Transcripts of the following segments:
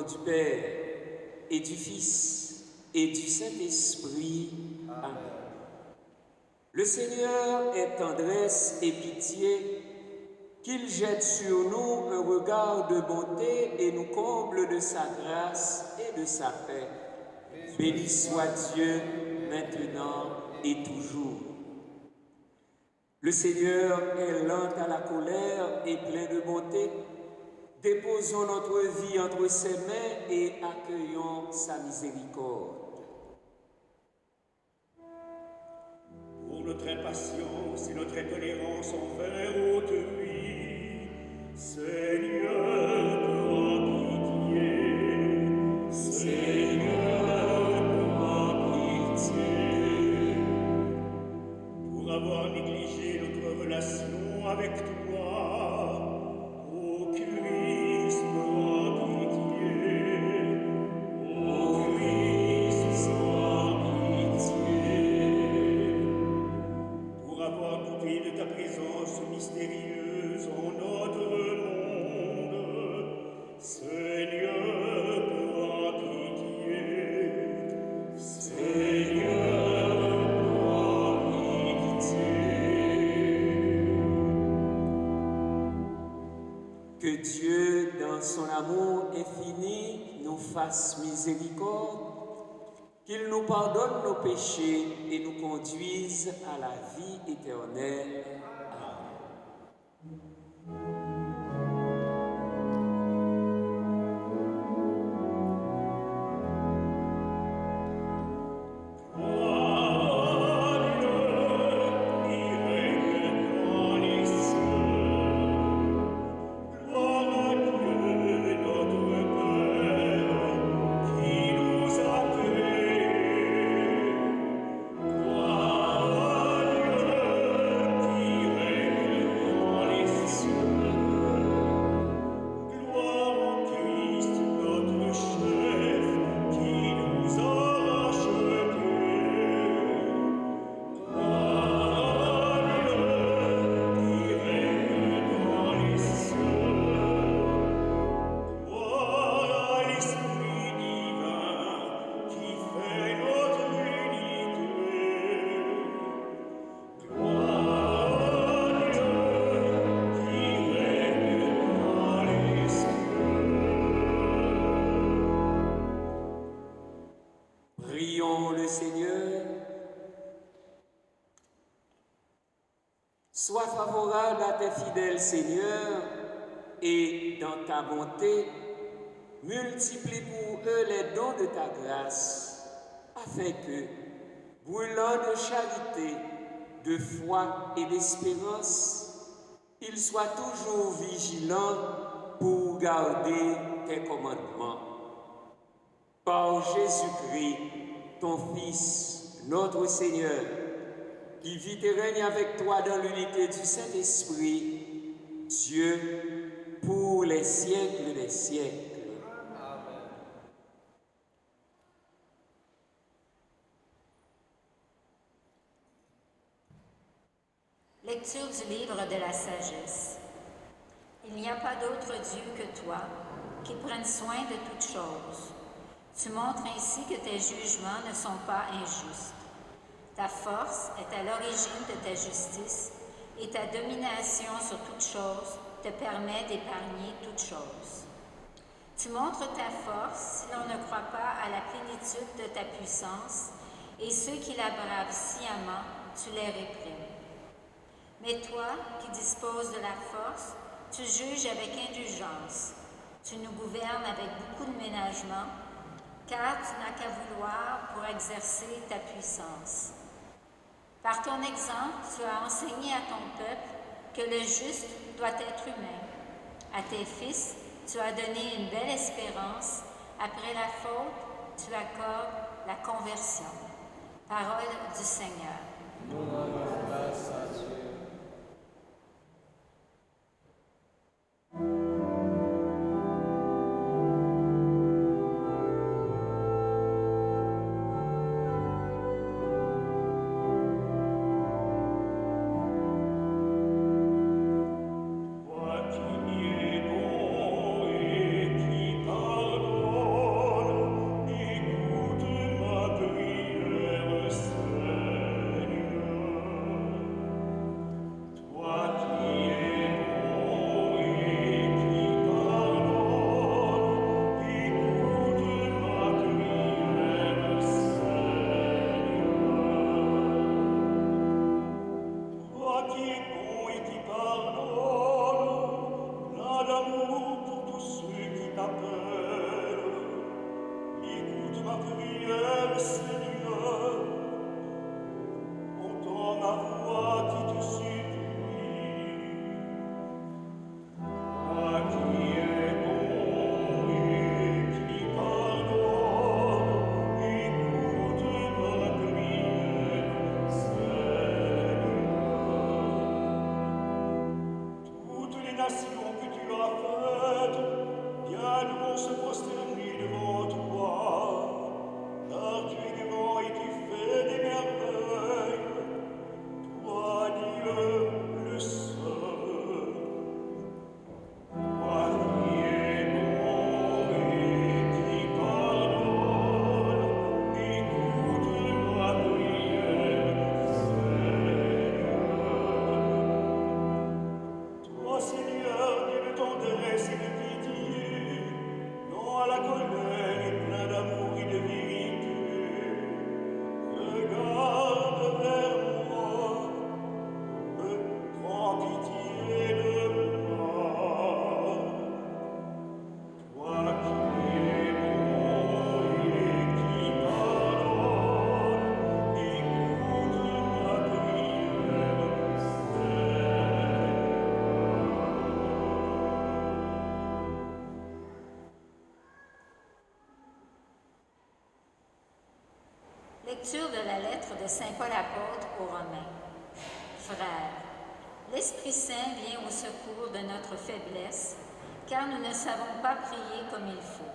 Du Père et du Fils et du Saint-Esprit. Amen. Le Seigneur est tendresse et pitié, qu'il jette sur nous un regard de bonté et nous comble de sa grâce et de sa paix. Béni soit Dieu, maintenant et toujours. Le Seigneur est lent à la colère et plein de bonté. Déposons notre vie entre ses mains et accueillons sa miséricorde. Pour notre impatience et notre intolérance envers autrui, Seigneur, prends pitié. Seigneur, prends pitié. Pour avoir négligé notre relation avec toi, ô Christ, prends pitié. Ô Christ, prends pitié. Pour avoir douté de ta présence mystérieuse en notre monde, Seigneur, prends pitié. Seigneur, prends pitié. Que Dieu, dans son amour infini, nous fasse miséricorde, qu'il nous pardonne nos péchés et nous conduise à la vie éternelle. Amen. Prions le Seigneur. Sois favorable à tes fidèles, Seigneur, et dans ta bonté, multiplie pour eux les dons de ta grâce, afin que, brûlant de charité, de foi et d'espérance, ils soient toujours vigilants pour garder tes commandements. Par Jésus-Christ, ton Fils, notre Seigneur, qui vit et règne avec toi dans l'unité du Saint-Esprit, Dieu, pour les siècles des siècles. Amen. Lecture du livre de la sagesse. Il n'y a pas d'autre Dieu que toi, qui prenne soin de toutes choses. Tu montres ainsi que tes jugements ne sont pas injustes. Ta force est à l'origine de ta justice, et ta domination sur toute chose te permet d'épargner toute chose. Tu montres ta force si l'on ne croit pas à la plénitude de ta puissance, et ceux qui la bravent sciemment, tu les réprimes. Mais toi, qui disposes de la force, tu juges avec indulgence. Tu nous gouvernes avec beaucoup de ménagement, car tu n'as qu'à vouloir pour exercer ta puissance. Par ton exemple, tu as enseigné à ton peuple que le juste doit être humain. À tes fils, tu as donné une belle espérance. Après la faute, tu accordes la conversion. Parole du Seigneur. Nous rendons grâce à Dieu. Lecture de la lettre de Saint Paul apôtre aux Romains. Frères, l'Esprit Saint vient au secours de notre faiblesse, car nous ne savons pas prier comme il faut.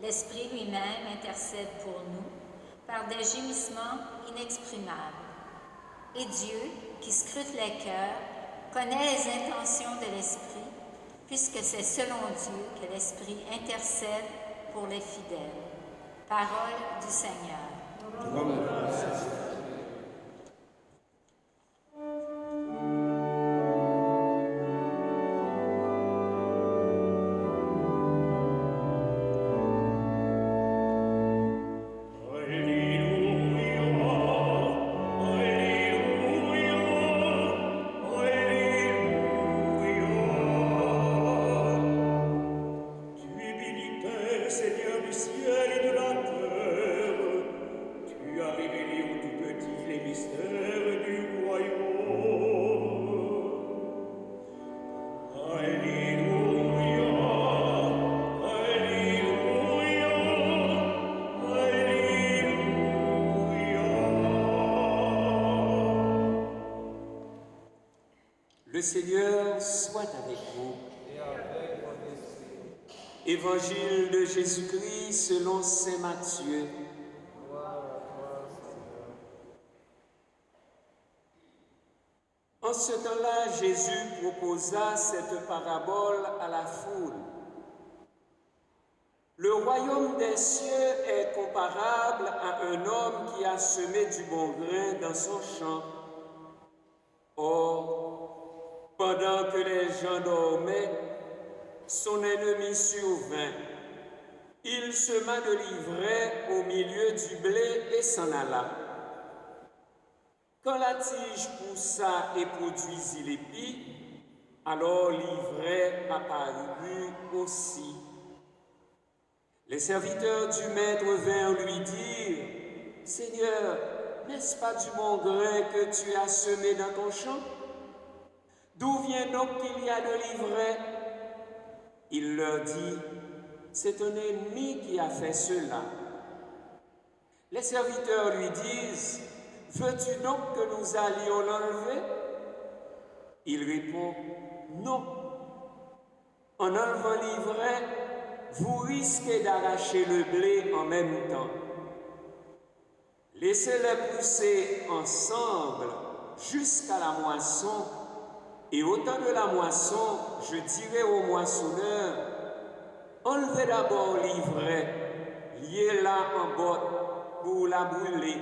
L'Esprit lui-même intercède pour nous par des gémissements inexprimables. Et Dieu, qui scrute les cœurs, connaît les intentions de l'Esprit, puisque c'est selon Dieu que l'Esprit intercède pour les fidèles. Parole du Seigneur. Seigneur du ciel et de la terre, tu as révélé aux tout petits les mystères du royaume. Alléluia, Alléluia, Alléluia. Le Seigneur soit avec vous. Évangile de Jésus-Christ selon saint Matthieu. En ce temps-là, Jésus proposa cette parabole à la foule. Le royaume des cieux est comparable à un homme qui a semé du bon grain dans son champ. Or, pendant que les gens dormaient, son ennemi survint. Il sema de l'ivraie au milieu du blé et s'en alla. Quand la tige poussa et produisit l'épi, alors l'ivraie apparut aussi. Les serviteurs du maître vinrent lui dire, « Seigneur, n'est-ce pas du bon grain que tu as semé dans ton champ? D'où vient donc qu'il y a de l'ivraie? » Il leur dit, « C'est un ennemi qui a fait cela. » Les serviteurs lui disent, « Veux-tu donc que nous allions l'enlever? » Il répond, « Non. En enlevant l'ivraie, vous risquez d'arracher le blé en même temps. Laissez-les pousser ensemble jusqu'à la moisson, et au temps de la moisson, je dirai aux moissonneurs, enlevez d'abord l'ivraie, liez-la en botte pour la brûler.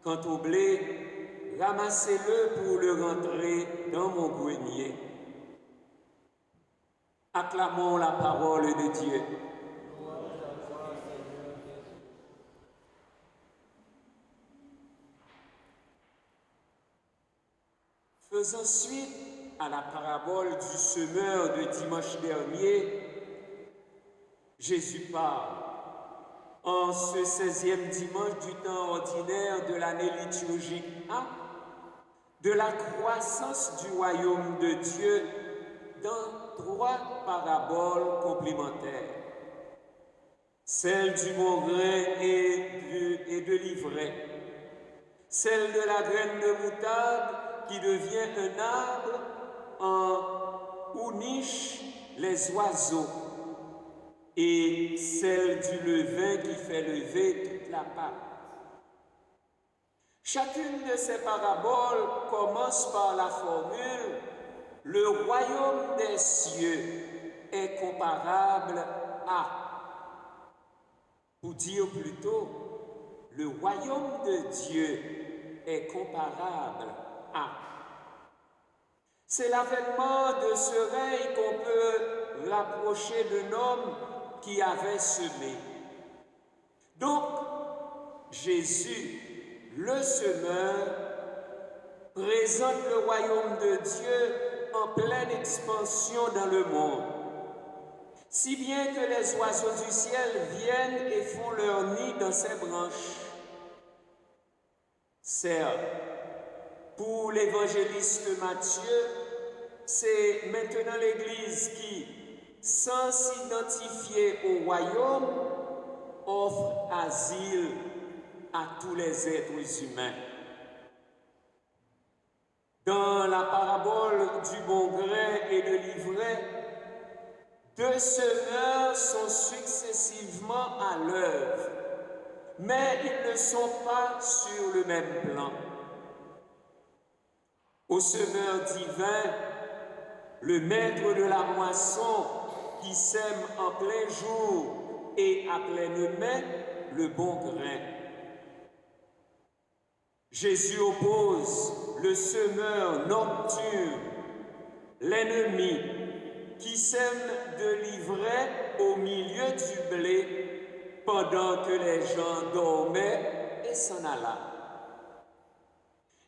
Quant au blé, ramassez-le pour le rentrer dans mon grenier. » Acclamons la parole de Dieu. Faisant suite à la parabole du semeur de dimanche dernier, Jésus parle, en ce 16e dimanche du temps ordinaire de l'année liturgique A, de la croissance du royaume de Dieu dans 3 paraboles complémentaires. Celle du bon grain et de l'ivraie, celle de la graine de moutarde qui devient un arbre où nichent les oiseaux, et celle du levain qui fait lever toute la pâte. Chacune de ces paraboles commence par la formule « Le royaume des cieux est comparable à ». Ou dire plutôt « Le royaume de Dieu est comparable à ». C'est l'avènement de ce règne qu'on peut rapprocher d'un homme qui avait semé. Donc, Jésus, le semeur, présente le royaume de Dieu en pleine expansion dans le monde, si bien que les oiseaux du ciel viennent et font leur nid dans ses branches. Certes, pour l'évangéliste Matthieu, c'est maintenant l'Église qui, sans s'identifier au royaume, offre asile à tous les êtres humains. Dans la parabole du bon grain et de l'ivraie, 2 semeurs sont successivement à l'œuvre, mais ils ne sont pas sur le même plan. Au semeur divin, le maître de la moisson qui sème en plein jour et à pleine main le bon grain. Jésus oppose le semeur nocturne, l'ennemi, qui sème de l'ivraie au milieu du blé pendant que les gens dormaient et s'en allaient.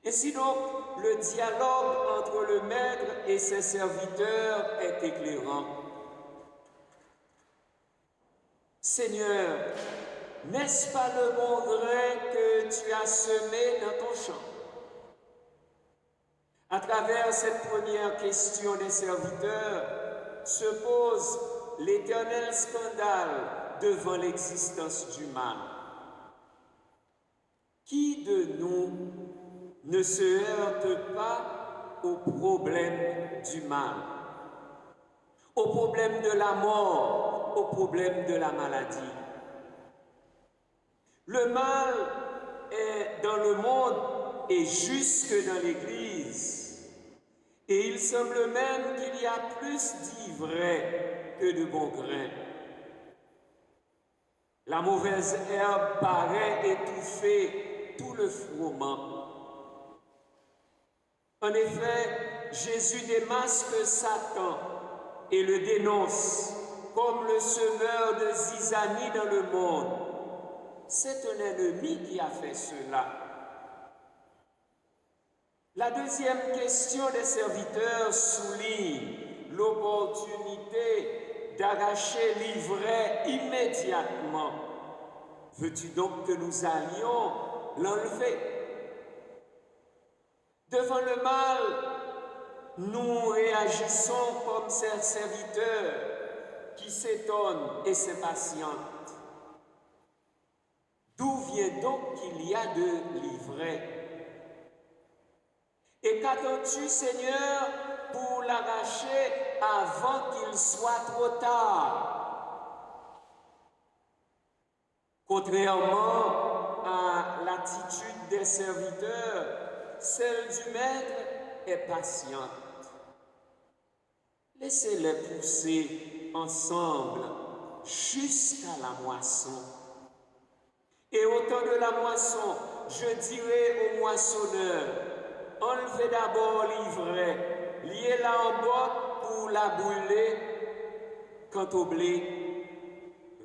Ainsi donc, le dialogue entre le maître et ses serviteurs est éclairant. Seigneur, n'est-ce pas le bon grain que tu as semé dans ton champ? À travers cette première question des serviteurs se pose l'éternel scandale devant l'existence du mal. Qui de nous ne se heurte pas au problème du mal, au problème de la mort, au problème de la maladie? Le mal est dans le monde et jusque dans l'Église, et il semble même qu'il y a plus d'ivraie que de bon grain. La mauvaise herbe paraît étouffer tout le froment. En effet, Jésus démasque Satan et le dénonce comme le semeur de zizanie dans le monde. C'est un ennemi qui a fait cela. La deuxième question des serviteurs souligne l'opportunité d'arracher l'ivraie immédiatement. Veux-tu donc que nous allions l'enlever? Devant le mal, nous réagissons comme ces serviteurs qui s'étonnent et s'impatientent. D'où vient donc qu'il y a de l'ivraie? Et qu'attends-tu, Seigneur, pour l'arracher avant qu'il soit trop tard? Contrairement à l'attitude des serviteurs, celle du maître est patiente. Laissez-les pousser ensemble jusqu'à la moisson. Et au temps de la moisson, je dirai au moissonneur, enlevez d'abord l'ivraie, liez-la en botte pour la brûler. Quant au blé,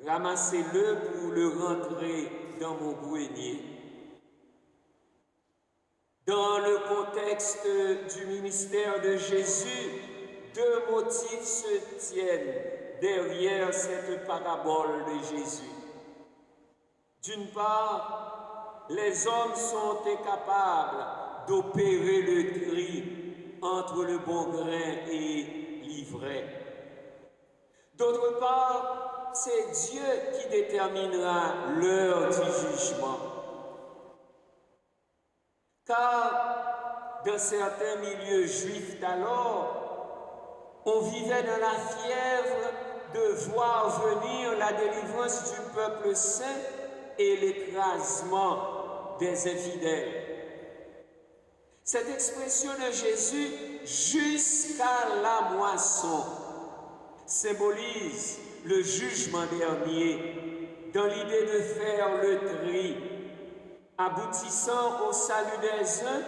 ramassez-le pour le rentrer dans mon grenier. Dans le contexte du ministère de Jésus, deux motifs se tiennent derrière cette parabole de Jésus. D'une part, les hommes sont incapables d'opérer le tri entre le bon grain et l'ivraie. D'autre part, c'est Dieu qui déterminera l'heure du jugement. Car dans certains milieux juifs d'alors, on vivait dans la fièvre de voir venir la délivrance du peuple saint et l'écrasement des infidèles. Cette expression de Jésus, jusqu'à la moisson, symbolise le jugement dernier dans l'idée de faire le tri, aboutissant au salut des uns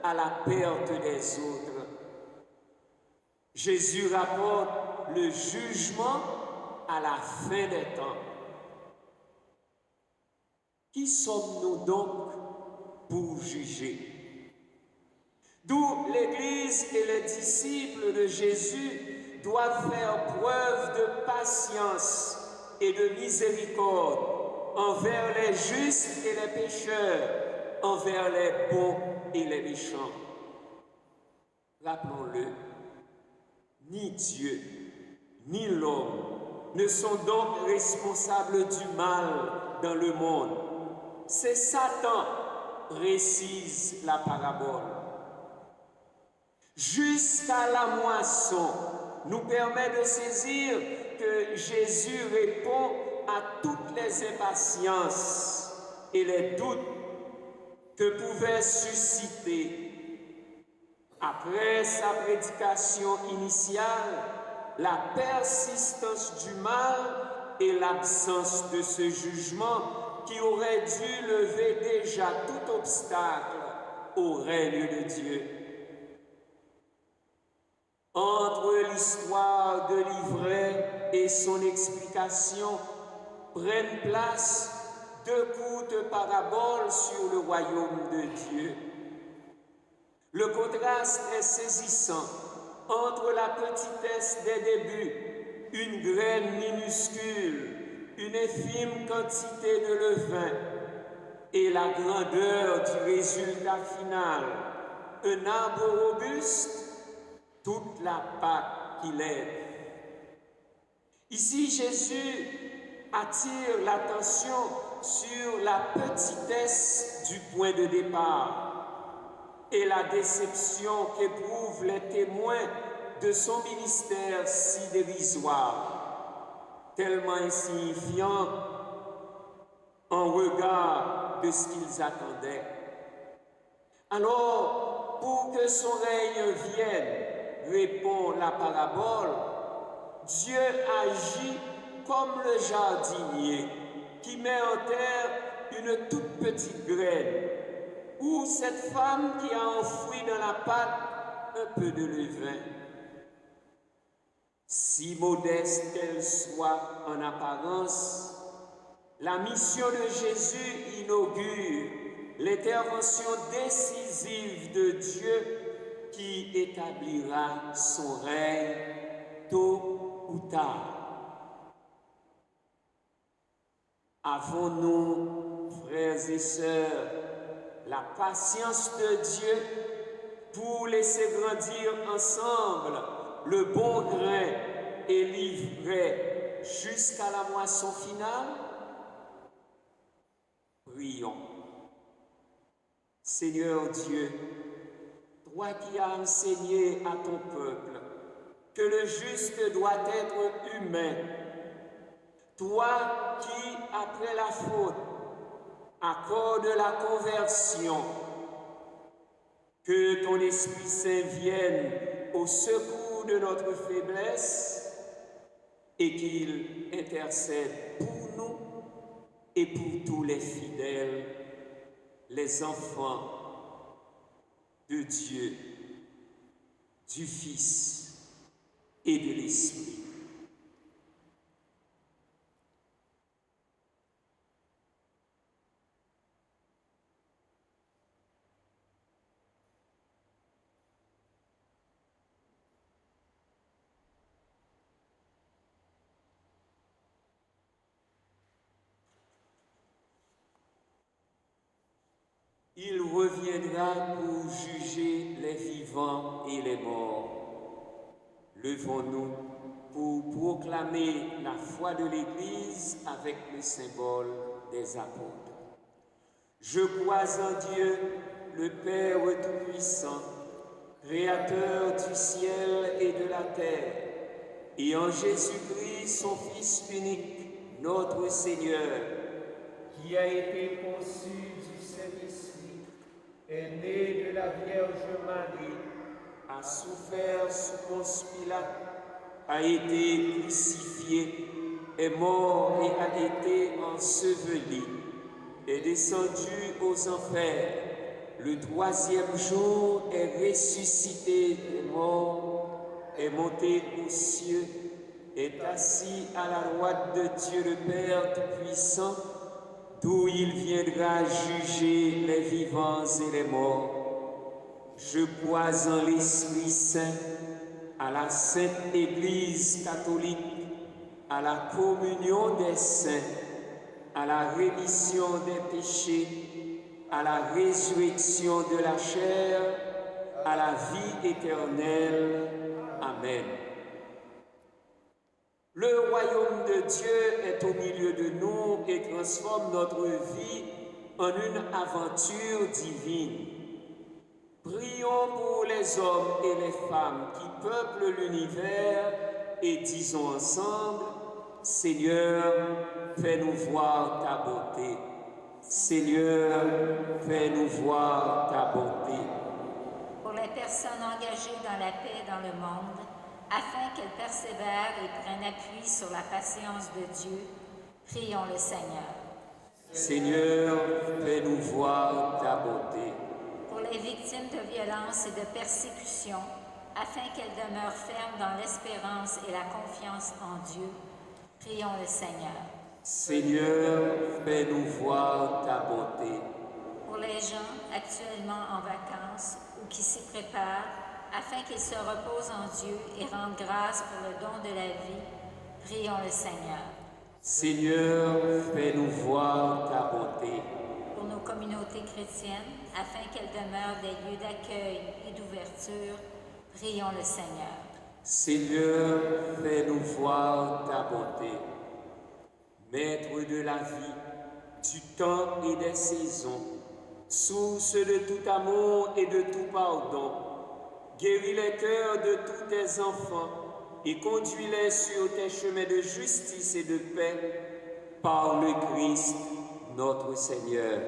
à la perte des autres. Jésus rapporte le jugement à la fin des temps. Qui sommes-nous donc pour juger? D'où l'Église et les disciples de Jésus doivent faire preuve de patience et de miséricorde envers les justes et les pécheurs, envers les bons et les méchants. Rappelons-le, ni Dieu, ni l'homme ne sont donc responsables du mal dans le monde. C'est Satan, précise la parabole. Jusqu'à la moisson nous permet de saisir que Jésus répond à toutes les impatiences et les doutes que pouvait susciter, après sa prédication initiale, la persistance du mal et l'absence de ce jugement qui aurait dû lever déjà tout obstacle au règne de Dieu. Entre l'histoire de l'ivraie et son explication prennent place deux courtes paraboles sur le royaume de Dieu. Le contraste est saisissant entre la petitesse des débuts, une graine minuscule, une infime quantité de levain, et la grandeur du résultat final, un arbre robuste, toute la pâte qu'il lève. Ici, Jésus attire l'attention sur la petitesse du point de départ et la déception qu'éprouvent les témoins de son ministère si dérisoire, tellement insignifiant en regard de ce qu'ils attendaient. Alors, pour que son règne vienne, répond la parabole, Dieu agit comme le jardinier qui met en terre une toute petite graine, ou cette femme qui a enfoui dans la pâte un peu de levain. Si modeste qu'elle soit en apparence, la mission de Jésus inaugure l'intervention décisive de Dieu qui établira son règne tôt ou tard. Avons-nous, frères et sœurs, la patience de Dieu pour laisser grandir ensemble le bon grain et l'ivraie jusqu'à la moisson finale? Prions. Seigneur Dieu, toi qui as enseigné à ton peuple que le juste doit être humain, toi qui, après la faute, accorde la conversion, que ton Esprit Saint vienne au secours de notre faiblesse et qu'il intercède pour nous et pour tous les fidèles, les enfants de Dieu, du Fils et de l'Esprit. Il reviendra pour juger les vivants et les morts. Levons-nous pour proclamer la foi de l'Église avec le symbole des apôtres. Je crois en Dieu, le Père Tout-Puissant, Créateur du ciel et de la terre, et en Jésus-Christ, son Fils unique, notre Seigneur, qui a été conçu du Saint-Esprit, est né de la Vierge Marie, a souffert sous Ponce Pilate, a été crucifié, est mort et a été enseveli, est descendu aux enfers, le troisième jour est ressuscité des morts, est monté aux cieux, est assis à la droite de Dieu le Père Tout-Puissant, d'où il viendra juger les vivants et les morts. Je crois en l'Esprit Saint, à la Sainte Église catholique, à la communion des saints, à la rémission des péchés, à la résurrection de la chair, à la vie éternelle. Amen. Le royaume de Dieu est au milieu de nous et transforme notre vie en une aventure divine. Prions pour les hommes et les femmes qui peuplent l'univers et disons ensemble, Seigneur, fais-nous voir ta beauté. Seigneur, fais-nous voir ta beauté. Pour les personnes engagées dans la paix dans le monde, afin qu'elles persévèrent et prennent appui sur la patience de Dieu, prions le Seigneur. Seigneur, fais-nous voir ta beauté. Pour les victimes de violences et de persécutions, afin qu'elles demeurent fermes dans l'espérance et la confiance en Dieu, prions le Seigneur. Seigneur, fais-nous voir ta beauté. Pour les gens actuellement en vacances ou qui s'y préparent, afin qu'ils se reposent en Dieu et rendent grâce pour le don de la vie, prions le Seigneur. Seigneur, fais-nous voir ta beauté. Pour nos communautés chrétiennes, afin qu'elles demeurent des lieux d'accueil et d'ouverture, prions le Seigneur. Seigneur, fais-nous voir ta beauté. Maître de la vie, du temps et des saisons, source de tout amour et de tout pardon, guéris les cœurs de tous tes enfants et conduis-les sur tes chemins de justice et de paix, par le Christ, notre Seigneur.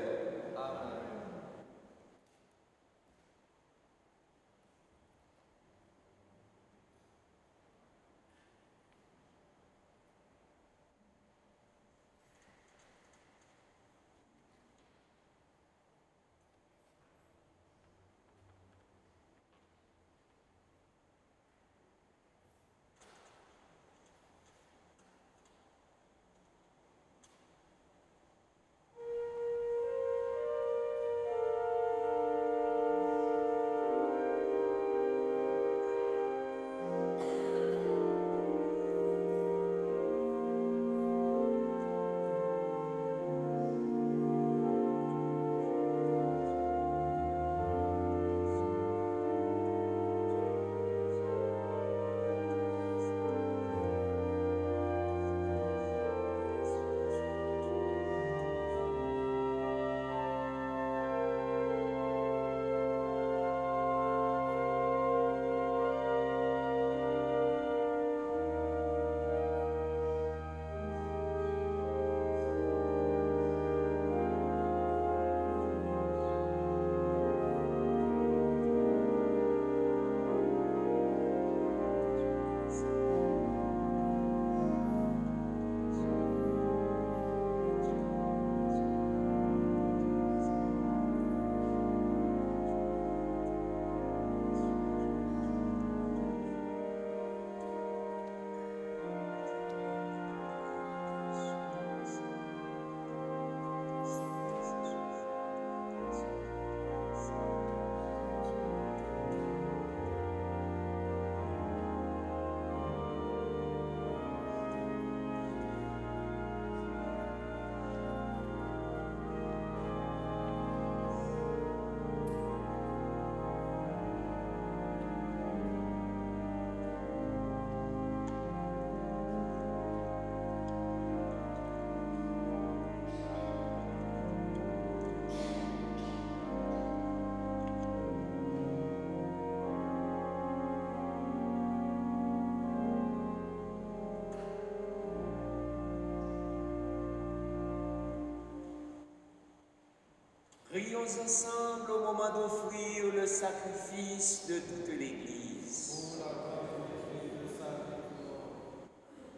Prions ensemble au moment d'offrir le sacrifice de toute l'Église.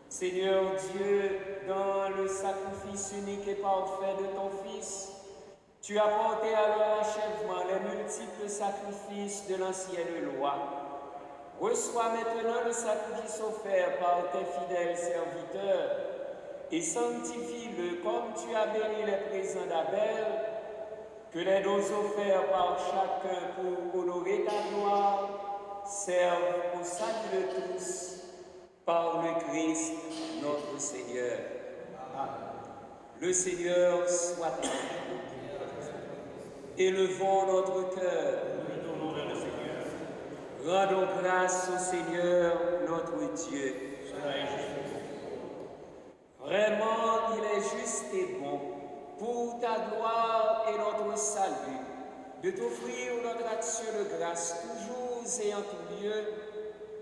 Seigneur Dieu, dans le sacrifice unique et parfait de ton Fils, tu as porté à leur achèvement les multiples sacrifices de l'ancienne loi. Reçois maintenant le sacrifice offert par tes fidèles serviteurs et sanctifie-le comme tu as béni les présents d'Abel, que les dons offerts par chacun pour honorer ta gloire servent au salut de tous par le Christ notre Seigneur. Le Seigneur soit avec nous. Élevons notre cœur. Rendons grâce au Seigneur notre Dieu. Vraiment, il est juste et bon, pour ta gloire et notre salut, de t'offrir notre action de grâce toujours et en tout lieu,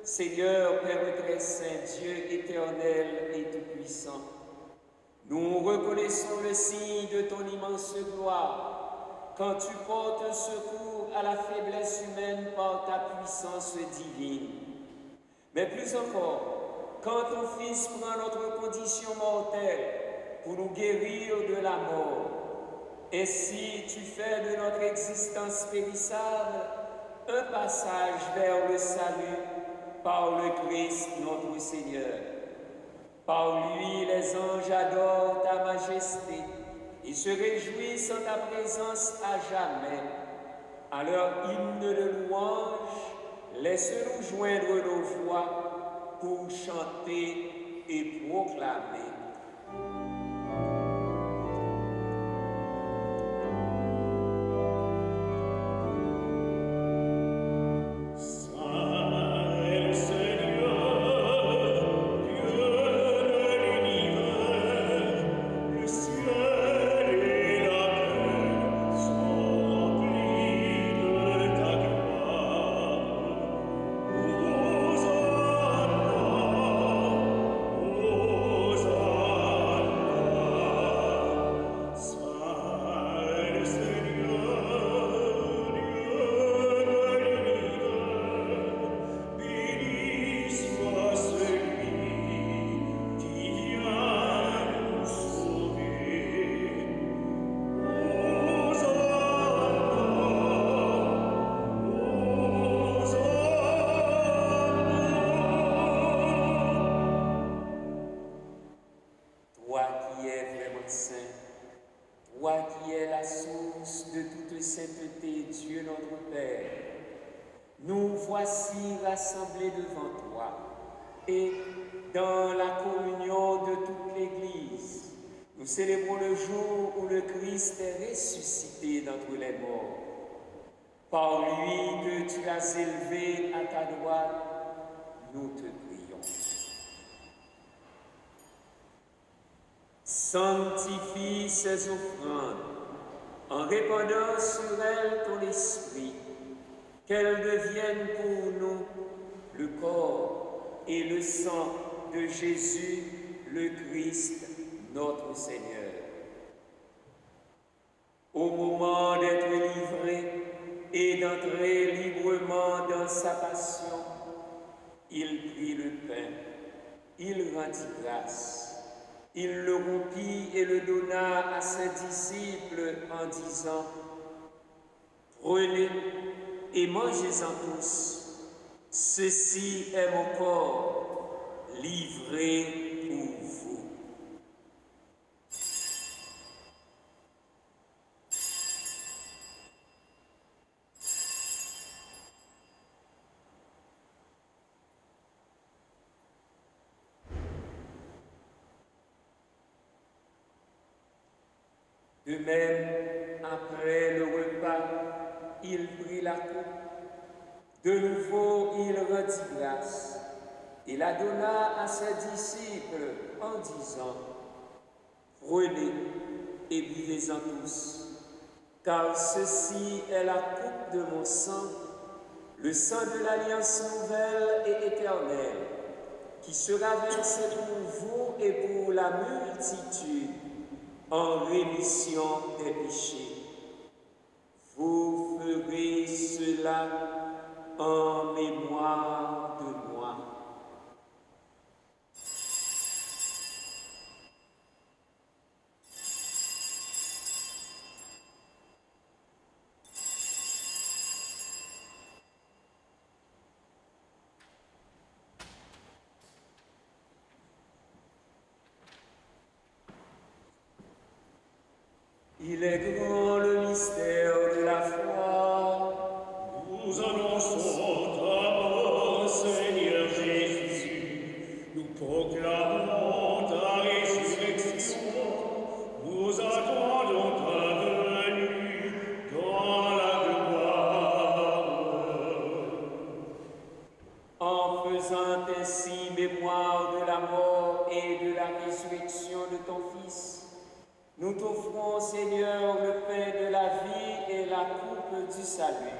Seigneur, Père très saint, Dieu éternel et tout-puissant. Nous reconnaissons le signe de ton immense gloire quand tu portes secours à la faiblesse humaine par ta puissance divine. Mais plus encore, quand ton Fils prend notre condition mortelle pour nous guérir de la mort, ainsi tu fais de notre existence périssable un passage vers le salut par le Christ notre Seigneur. Par lui, les anges adorent ta majesté et se réjouissent en ta présence à jamais. À leur hymne de louange, laisse-nous joindre nos voix pour chanter et proclamer. Rassemblés devant toi et dans la communion de toute l'Église, nous célébrons le jour où le Christ est ressuscité d'entre les morts. Par lui que tu as élevé à ta droite, nous te prions. Sanctifie ces offrandes en répandant sur elles ton esprit, qu'elles deviennent pour nous le corps et le sang de Jésus, le Christ, notre Seigneur. Au moment d'être livré et d'entrer librement dans sa passion, il prit le pain, il rendit grâce, il le rompit et le donna à ses disciples en disant : « Prenez et mangez-en tous. Ceci est mon corps, livré pour vous. » De même, après le repas, il prit la coupe. De nouveau, il rendit grâce et la donna à ses disciples en disant : « Prenez et buvez-en tous, car ceci est la coupe de mon sang, le sang de l'alliance nouvelle et éternelle, qui sera versé pour vous et pour la multitude en rémission des péchés. Vous ferez cela en mémoire de moi. Il est grand le mystère de la foi. Nous annonçons ta mort, Seigneur Jésus. Nous proclamons ta résurrection. Nous attendons ta venue dans la gloire. En faisant ainsi mémoire de la mort et de la résurrection de ton Fils, nous t'offrons, Seigneur, le pain de la vie et la coupe du salut.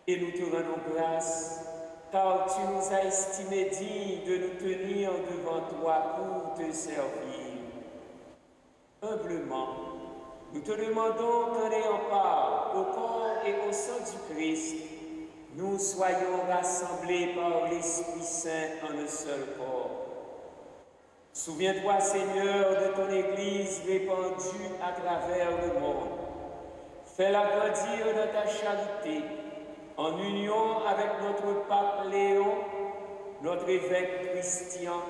Et nous te rendons grâce, car tu nous as estimés dignes de nous tenir devant toi pour te servir. Humblement, nous te demandons qu'en ayant part au corps et au sang du Christ, nous soyons rassemblés par l'Esprit Saint en un seul corps. Souviens-toi, Seigneur, de ton Église répandue à travers le monde. Fais-la grandir dans ta charité, en union avec notre pape Léon, notre évêque Christian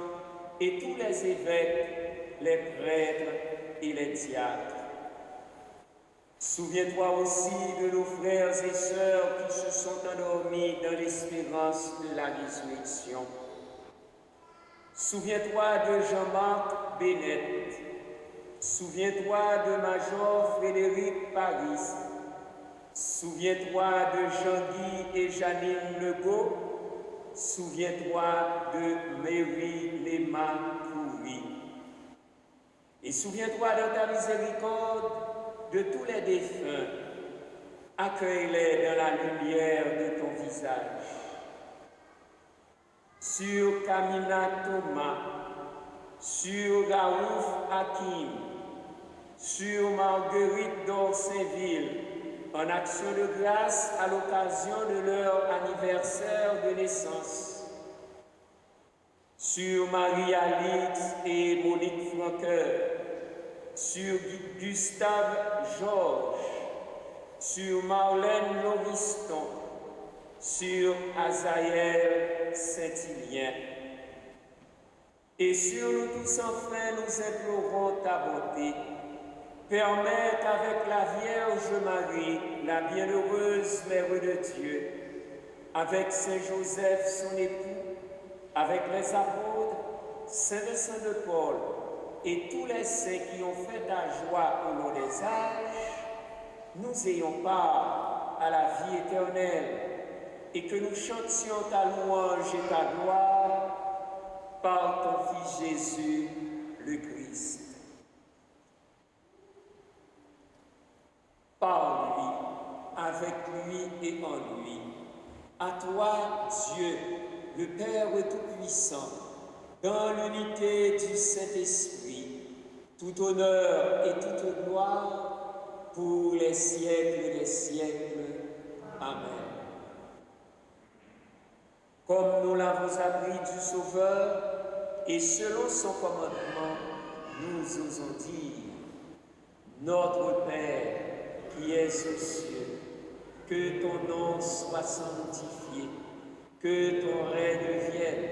et tous les évêques, les prêtres et les diacres. Souviens-toi aussi de nos frères et sœurs qui se sont endormis dans l'espérance de la résurrection. Souviens-toi de Jean-Marc Bennett. Souviens-toi de Major Frédéric Paris. Souviens-toi de Jean-Guy et Janine Legault. Souviens-toi de Mary Lema Coury. Et souviens-toi de ta miséricorde de tous les défunts. Accueille-les dans la lumière de ton visage. Sur Kamina Thomas, sur Raouf Hakim, sur Marguerite d'Orsainville, en action de grâce à l'occasion de leur anniversaire de naissance, sur Marie-Alix et Monique Franqueur, sur Gustave Georges, sur Marlène Lauriston, sur Azaël Saint-Hilien. Et sur nous tous enfin, nous implorons ta bonté. Permets qu'avec la Vierge Marie, la bienheureuse Mère de Dieu, avec Saint Joseph, son époux, avec les apôtres, Saint Vincent de Paul et tous les saints qui ont fait ta joie au long des âges, nous ayons part à la vie éternelle et que nous chantions ta louange et ta gloire par ton Fils Jésus, le Christ. Par lui, avec lui et en lui, à toi, Dieu, le Père Tout-Puissant, dans l'unité du Saint-Esprit, tout honneur et toute gloire pour les siècles des siècles. Amen. Comme nous l'avons appris du Sauveur, et selon son commandement, nous osons dire: Notre Père qui es aux cieux, que ton nom soit sanctifié, que ton règne vienne,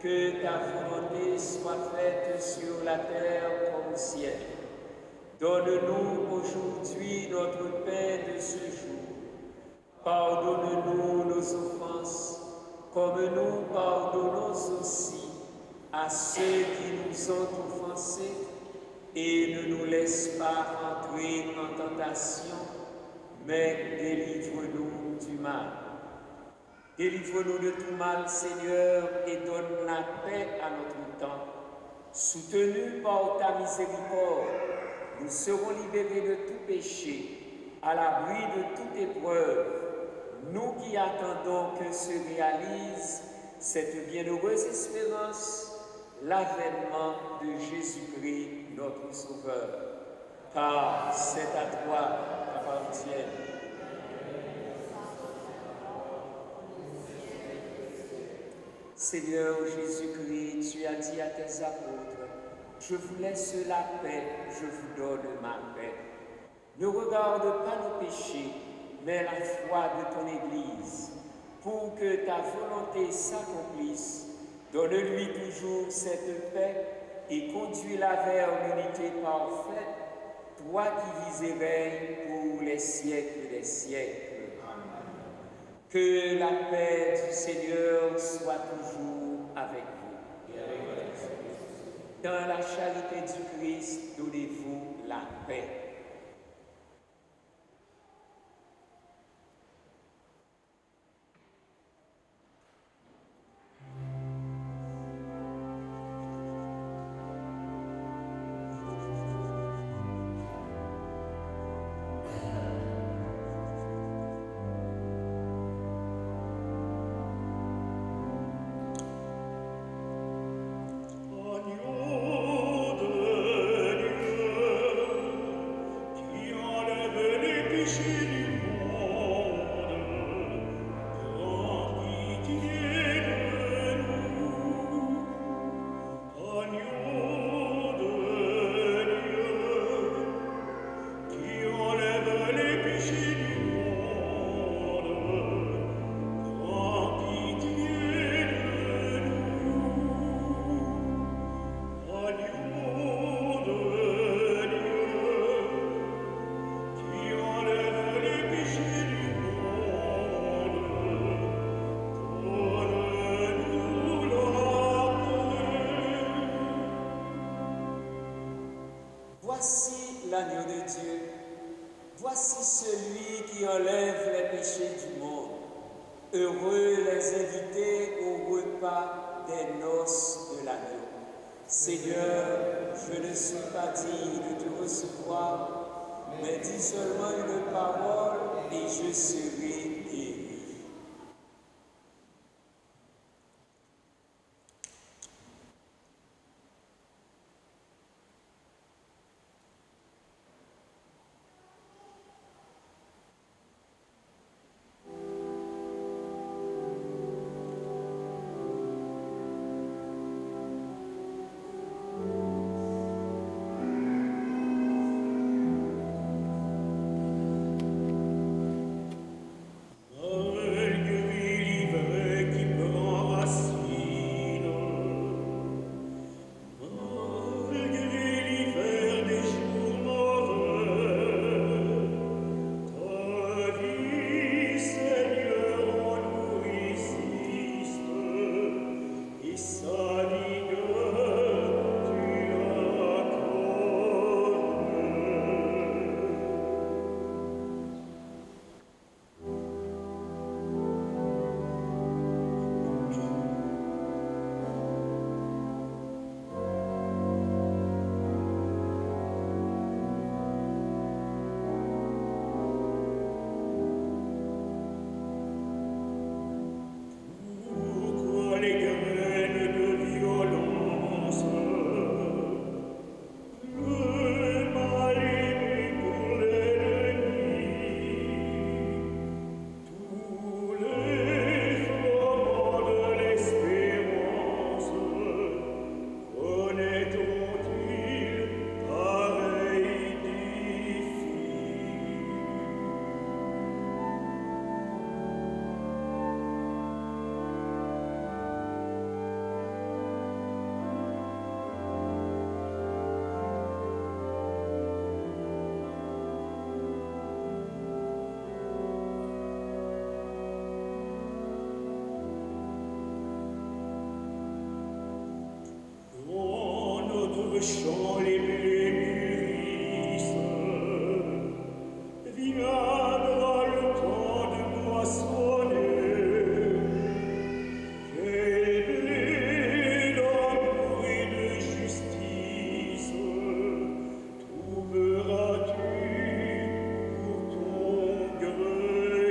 que ta volonté soit faite sur la terre comme au ciel. Donne-nous aujourd'hui notre pain de ce jour. Pardonne-nous nos offenses, comme nous pardonnons aussi à ceux qui nous ont offensés, et ne nous laisse pas entrer en tentation, mais délivre-nous du mal. Délivre-nous de tout mal, Seigneur, et donne la paix à notre temps. Soutenus par ta miséricorde, nous serons libérés de tout péché, à l'abri de toute épreuve, nous qui attendons que se réalise cette bienheureuse espérance, l'avènement de Jésus-Christ, notre Sauveur. Car c'est à toi qu'appartiennent Seigneur Jésus-Christ, tu as dit à tes apôtres, je vous laisse la paix, je vous donne ma paix. Ne regarde pas nos péchés, mais la foi de ton Église, pour que ta volonté s'accomplisse. Donne-lui toujours cette paix et conduis-la vers l'unité parfaite, toi qui vis et règnes pour les siècles des siècles. Que la paix du Seigneur soit toujours avec vous. Dans la charité du Christ, donnez-vous la paix. Voici l'agneau de Dieu, voici celui qui enlève les péchés du monde. Heureux les invités au repas des noces de l'agneau. Seigneur, je ne suis pas digne de te recevoir, mais dis seulement une parole et je serai guéri. Chant les blés mûrissent, viendra le temps de moissonner. Quel blé d'amour et de justice trouveras-tu pour ton grenier?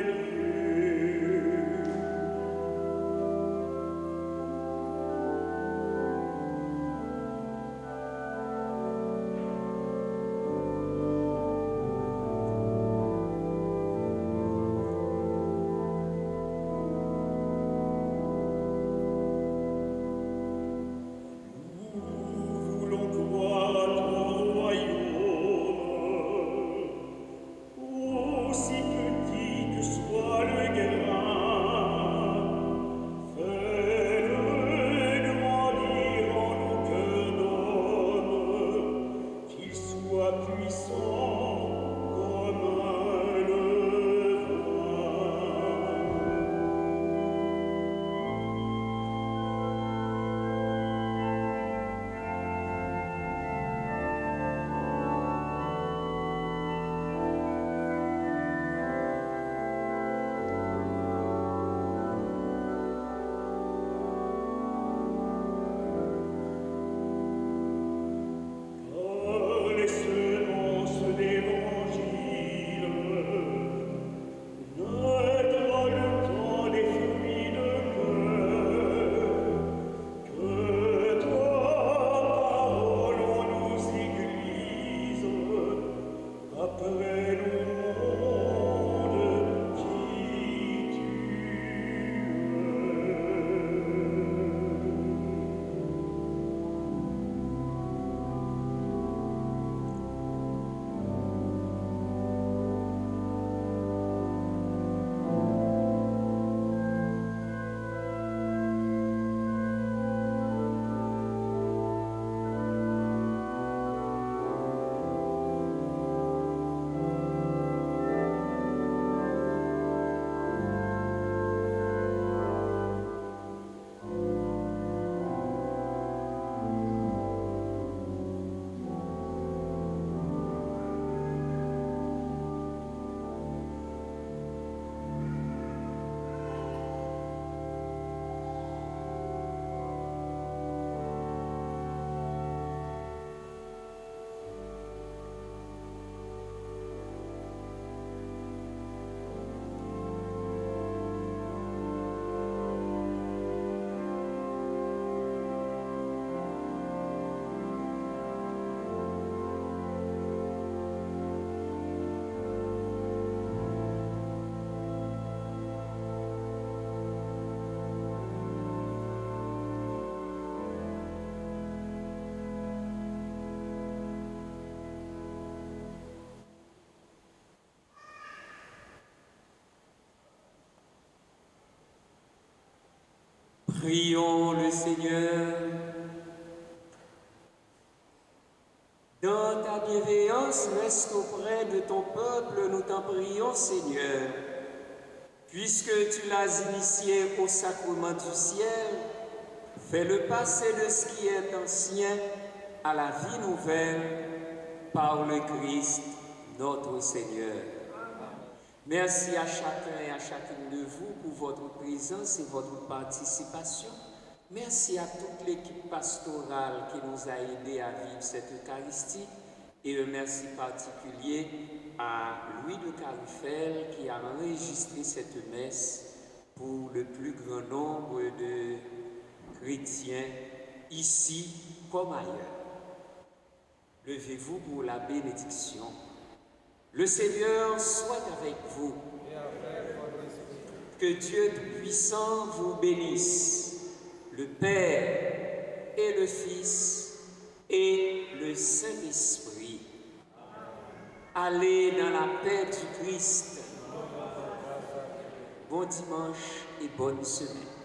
Prions le Seigneur. Dans ta bienveillance, reste auprès de ton peuple, nous t'en prions, Seigneur. Puisque tu l'as initié au sacrement du ciel, fais-le passer de ce qui est ancien à la vie nouvelle par le Christ, notre Seigneur. Merci à chacun et à chacune de vous pour votre présence et votre participation. Merci à toute l'équipe pastorale qui nous a aidés à vivre cette Eucharistie et un merci particulier à Louis de Carufel qui a enregistré cette messe pour le plus grand nombre de chrétiens ici comme ailleurs. Levez-vous pour la bénédiction. Le Seigneur soit avec vous. Que Dieu Tout-Puissant vous bénisse, le Père et le Fils et le Saint-Esprit. Allez dans la paix du Christ. Bon dimanche et bonne semaine.